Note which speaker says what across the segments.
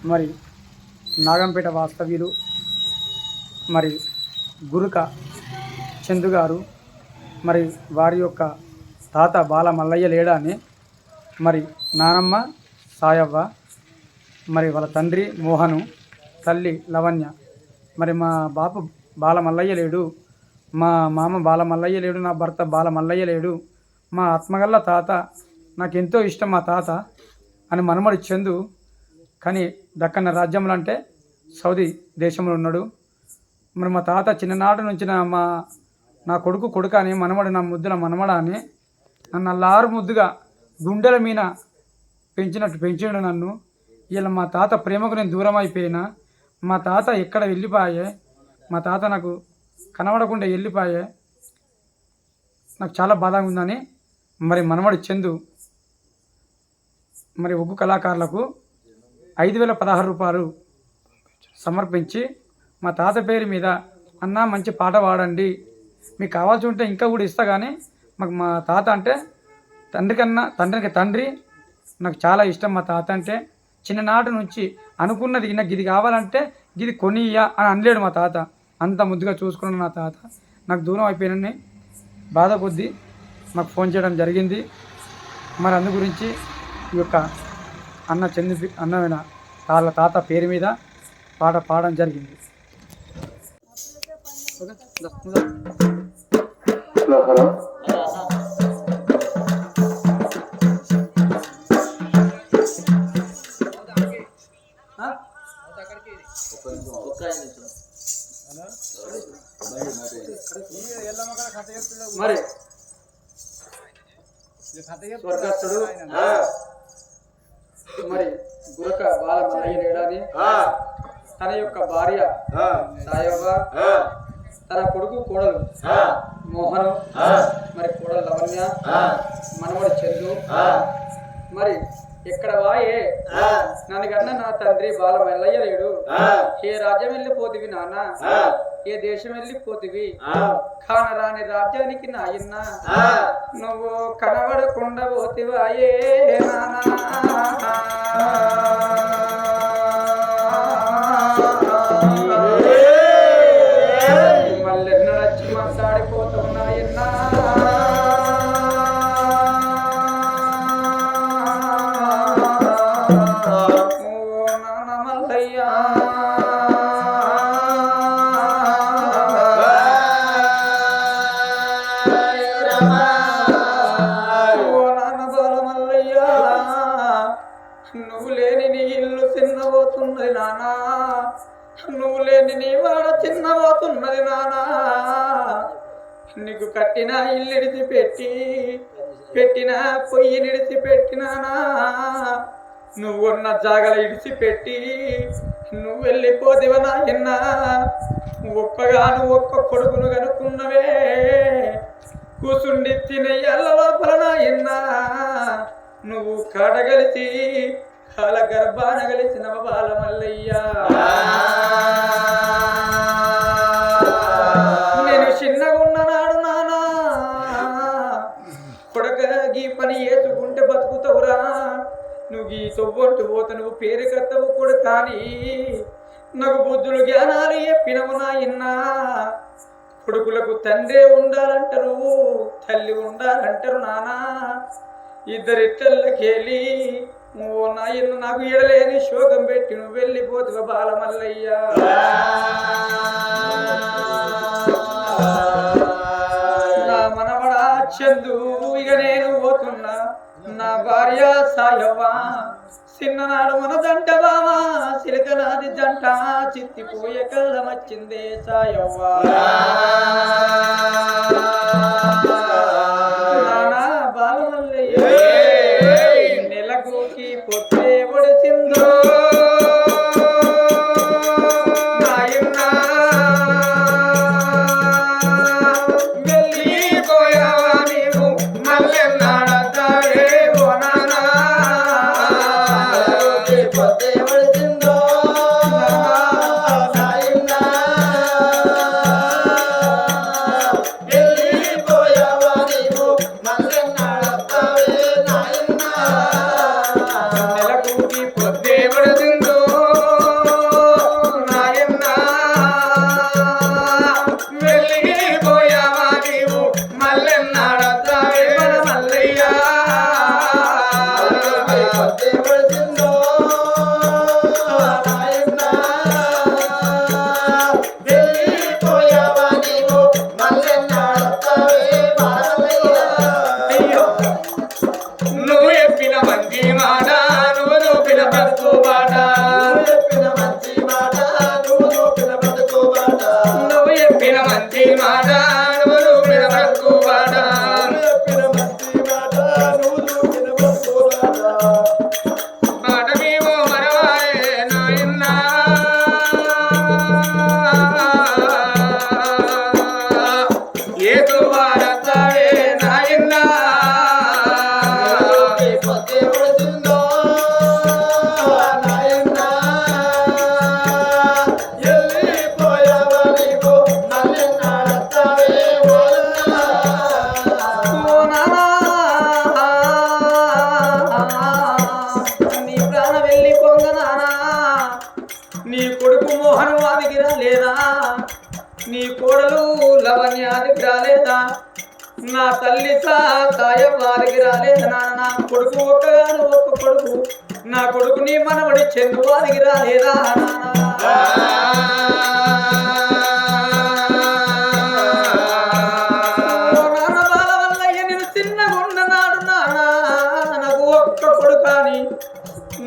Speaker 1: మరి నాగంపేట వాస్తవ్యులు మరి గురుక చందు గారు, మరి వారి యొక్క తాత బాల మల్లయ్య లేడా అని, మరి నానమ్మ సాయవ్వ, మరి వాళ్ళ తండ్రి మోహను, తల్లి లవణ్య, మరి మా బాపు బాల మల్లయ్య లేడు, మా మామ బాల మల్లయ్య లేడు, నా భర్త బాల మల్లయ్య లేడు, మా ఆత్మగల్ల తాత నాకెంతో ఇష్టం మా తాత అని మనమడి చందు. కానీ దక్కన్న రాజ్యంలో అంటే సౌదీ దేశంలో ఉన్నాడు. మరి మా తాత చిన్ననాటి నుంచి నా కొడుకు అని మనమడు, నా ముద్దుల మనమడ అని నన్ను అల్లారు ముద్దుగా గుండెల మీద పెంచినట్టు పెంచాడు నన్ను. ఇలా మా తాత ప్రేమకు నేను దూరం అయిపోయినా, మా తాత ఎక్కడ వెళ్ళిపోయే, మా తాత నాకు కనబడకుండా వెళ్ళిపోయే, నాకు చాలా బాధగా ఉందని మరి మనమడి చందు మరి ఒగ్గు కళాకారులకు 5,016 రూపాయలు సమర్పించి మా తాత పేరు మీద, అన్న మంచి పాట పాడండి, మీకు కావాల్సి ఉంటే ఇంకా కూడా ఇస్తా, కానీ మాకు మా తాత అంటే తండ్రికి తండ్రి, నాకు చాలా ఇష్టం మా తాత అంటే. చిన్ననాటి నుంచి అనుకున్నది నాకు ఇది కావాలంటే ఇది కొనియ్యా అని అనలేడు మా తాత, అంత ముద్దుగా చూసుకున్నాను నా తాత. నాకు దూరం అయిపోయినని బాధ కొద్దీ మాకు ఫోన్ చేయడం జరిగింది. మరి అందు గురించి ఈ యొక్క అన్నమైన వాళ్ళ తాత పేరు మీద పాట పాడడం జరిగింది. మరి స్వర్గస్థుడు మరి గురక బాల మల్లయ్య లేడని, తన యొక్క భార్య సాయవ్వ, తన కొడుకు కోడలు మోహను, మరి కోడలు లవణ్య, మనవడు చందు, మరి ఎక్కడ వాయే నన్ను కన్నా నా తండ్రి బాల మల్లయ్య లేడు, ఏ రాజ్యం వెళ్ళిపోతివి నాన్న, ఏ దేశం వెళ్ళిపోతివి, కానరాని రాజ్యానికి నాయన్న నువ్వు కనబడకుండా పోతివాయే నాన్న. మళ్ళెన్నడచ్చి మాట్లాడిపోతున్నాయన్నా, నువ్వు లేని నీ ఇల్లు చిన్నబోతున్నది నానా, నువ్వు లేని నీ వాడ చిన్నబోతున్నది నానా, నీకు కట్టిన ఇల్లు ఇడిచి పెట్టిన పొయ్యి నిడిచి పెట్టినానా, నువ్వున్న జాగలు ఇడిచిపెట్టి నువ్వు వెళ్ళిపోదివ నాయన్నా, ఒక్కగాను ఒక్క కొడుకును కనుక్కున్నవే, కూసుండి తినే ఎల్ల లోపల నాయన్నా, నువ్వు కాడగలిసి కాల గర్భాన గలిసిన బాల మల్లయ్య. నేను చిన్నగున్న నాడు నానా కొడక గీ పని వేసుకుంటే బతుకుతావురా, నువ్వు గీ తొవ్వంటు పోతే నువ్వు పేరు కత్తవు కూడా, కానీ నాకు బుద్ధులు జ్ఞానాలు చెప్పినవు నాయన్నా, కొడుకులకు తండ్రే ఉండాలంటారు, తల్లి ఉండాలంటారు నానా, ఇద్దరిట్టెళ్ళకెళ్ళి ఓ నాయన్న నాకు ఎడలేని శోకం పెట్టి నువ్వు వెళ్ళిపోతుగా బాల మల్లయ్య. నా మనవడా చందు ఇక నేను పోతున్నా, నా భార్య సాయవ్వ, చిన్ననాడు మన జంట బావా సిలకనాది జంట, చిత్తిపోయే కాలం వచ్చిందే సాయవ్వ. నానా బాల మల్లయ్య నెలకోకి పొత్తే ఒడిసిందో నాయన్నా, వెళ్ళిపోయావా నీవు మల్లెన్నాడతావే ఓ నానా, పొత్తే ఒడిసిందో నాయన్నా, వెళ్ళిపోయావా నీవు మల్లెన్నాడతావే నాయన్నా, నెలకోకి పొత్తే ఒడిసిందో
Speaker 2: మోహన్ వాదికి రాలేదా నీ కోడలు లవణ్యానికి రాలేదా నా తల్లి తాయ వారికి రాలేదా నా కొడుకు ఒక్కగాను ఒక్క కొడుకు నా కొడుకు నీ మనవడి చందు వారికి రాలేదా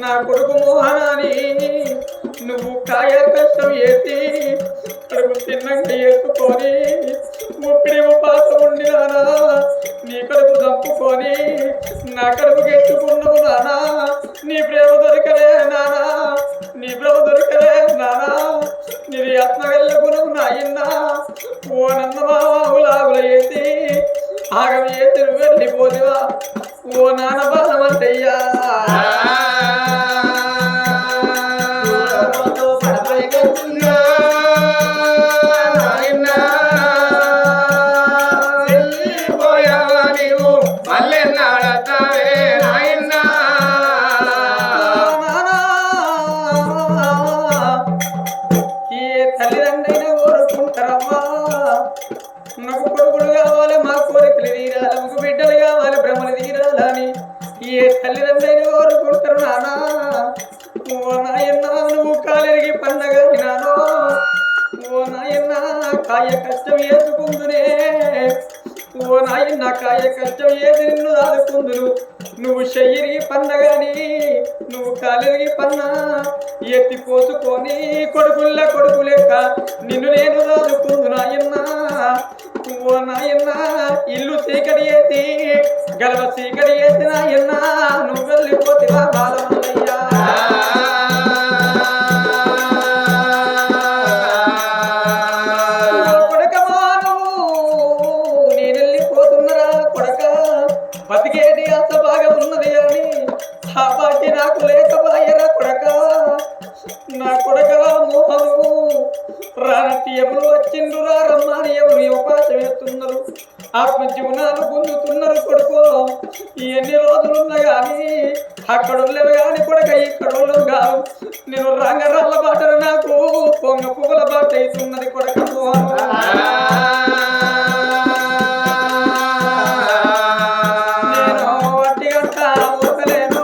Speaker 2: నా కొడుకు మోహనాని నువ్వు కాయ కష్టం చేసి కడుపు చిన్నగా ఎత్తుకొని ముప్పిడేమో పాత ఉండినానా నీ కడుపు చంపుకొని నా కడుపుకి ఎత్తుకున్నావు నానా నీ ప్రేమ దొరకలే నానా నీ ప్రేమ దొరకలే నానా నీది ఆత్మగల్ల గుణం నాయన్నా ఓ నన్నమావులాగుల వేసి ఆగం చేసి నువ్వు వెళ్ళిపోదివా ఓ నాన్న బాలమంటయ్యా నాకు కొడుకులు కావాలి మా కోరికలు తీరాలి నాకు బిడ్డలు కావాలి భ్రమలు తీరాలని ఏ తల్లిదండ్రులు కోరుకుంటారు నానా ఓ నాయన్న నువ్వు కాలిరిగి పండగ నానో ఓ నాయన్న కాయ కష్టం ఏసుకుందునే ఓ నాయన్న కాయ కష్టం ఏది నిన్ను దాదుకుందును నువ్వు చెయ్యిరిగి పండగని నువ్వు కాలిరిగి పన్నా ఎత్తి పోసుకొని కొడుకు లేక నిన్ను నేను దాదుకుందు నాయన్న ఓ నాయన్న ఇల్లు చీకటి ఏసి గలవ చీకటి ఏసి నాయన్న నువ్వు వెళ్ళిపోతివా బాలమల్లయ్యా కొడకమాను నేను వెళ్ళిపోతున్నరా కొడక బతికేటి అంత బాగా ఉన్నది అని ఆ బాకి నాకు లేకపాయరా కొడక నా కొడక మోహను రానట్టి ఎవరు వచ్చిండ్రురా రమ్మని ఎవరు అవకాశం వేస్తున్నారు ఆత్మజీవనాలు పొందుతున్నారు కొడుకో ఎన్ని రోజులున్నా కానీ అక్కడ ఉండలేవు కానీ కొడక ఇక్కడ ఉండవు కాదు నేను రంగరాళ్ళ బాటలు నాకు పొంగ పువ్వుల బాట అవుతున్నది కొడక నేను వట్టి గంట ఊసలేను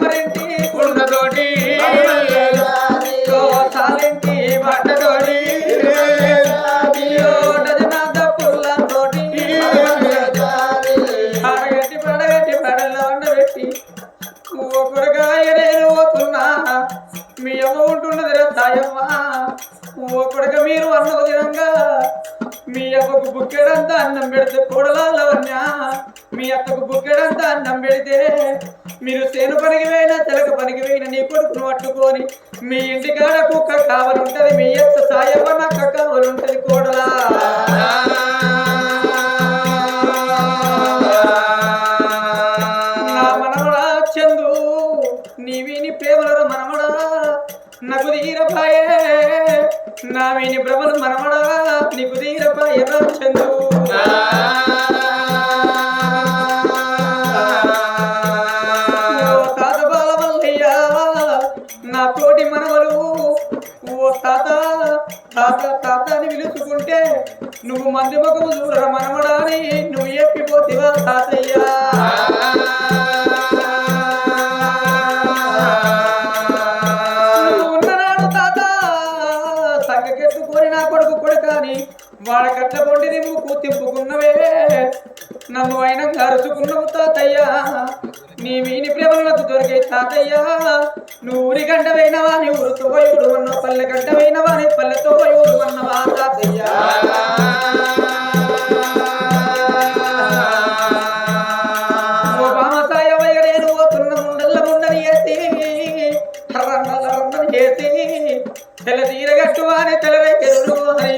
Speaker 2: మరింటి కుండతోటి సాలింటి బట్టతోటి మీ అమ్మ ఉంటున్నది తాయమ్మ ఓ కొడక మీరు అన్నది విధంగా మీ అమ్మకు బుక్కెడంతా అన్నం పెడితే కూడలాలవన్యా మీ అత్తకు బుక్కెడంతా అన్నం పెడితే మీరు చేను పనికి పోయినా తెలక పనికి పోయినా నీ కొడుకును పట్టుకొని మీ ఇంటికాడ కుక్క కావాలంటది మీ అత్త తాయమ్మ నక్క కావాలంటది కూడలా నా మనమడా చందు నీవిని ప్రేమల మనమడా నాకు తీరపాయే నా వీని భ్రమలు మనమడా నీకు తీరపాయ చందు తాత బాలమల్లయ్యా నా తోటి మనవలు ఓ తాత తాత తాత అని పిలుచుకుంటే నువ్వు మంది ముఖము చూడర మనమడా అని నువ్వు ఎప్పిపోతివా తాతయ్యా వాడ కట్ల పొండి నిమ్ము తిప్పుకున్నవే నన్ను అయినా అరుచుకున్నావు తాతయ్యా నీ వీని ప్రేమలకు దొరికే తాతయ్యా నువ్వు ఊరి గంటవైనవా నీ ఊరితో వయుడు అన్న పల్లె గంటవైనవా నీ పల్లెతో వయుడు అన్నవా తాతయ్యా ఓ బామసాయ వయడేను పోతున్న ముండల్ల ముండని వేసి రన్నల రన్నని వేసి తెల్ల తీరగట్టు అని తెలవెరుడు అని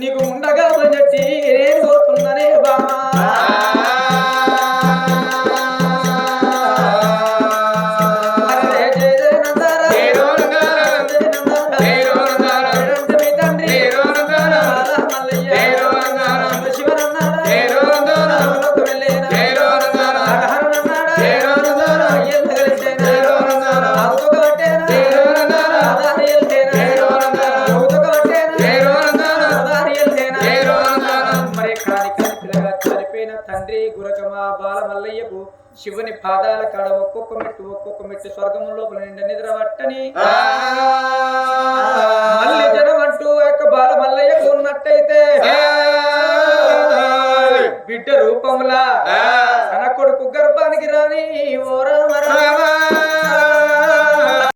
Speaker 2: నీకు ఉండగా వచ్చి నేను పోతున్ననే బామా తండ్రి మా బాల మల్లయ్యకు శివుని పాదాల కాడ ఒక్కొక్క మెట్టు స్వర్గం లోపల నిండా నిద్ర పట్టని మళ్ళీ జనం అంటూ యొక్క బాల మల్లయ్యకు ఉన్నట్టయితే బిడ్డ రూపంలా తన కొడుకు గర్భానికి రాని ఓ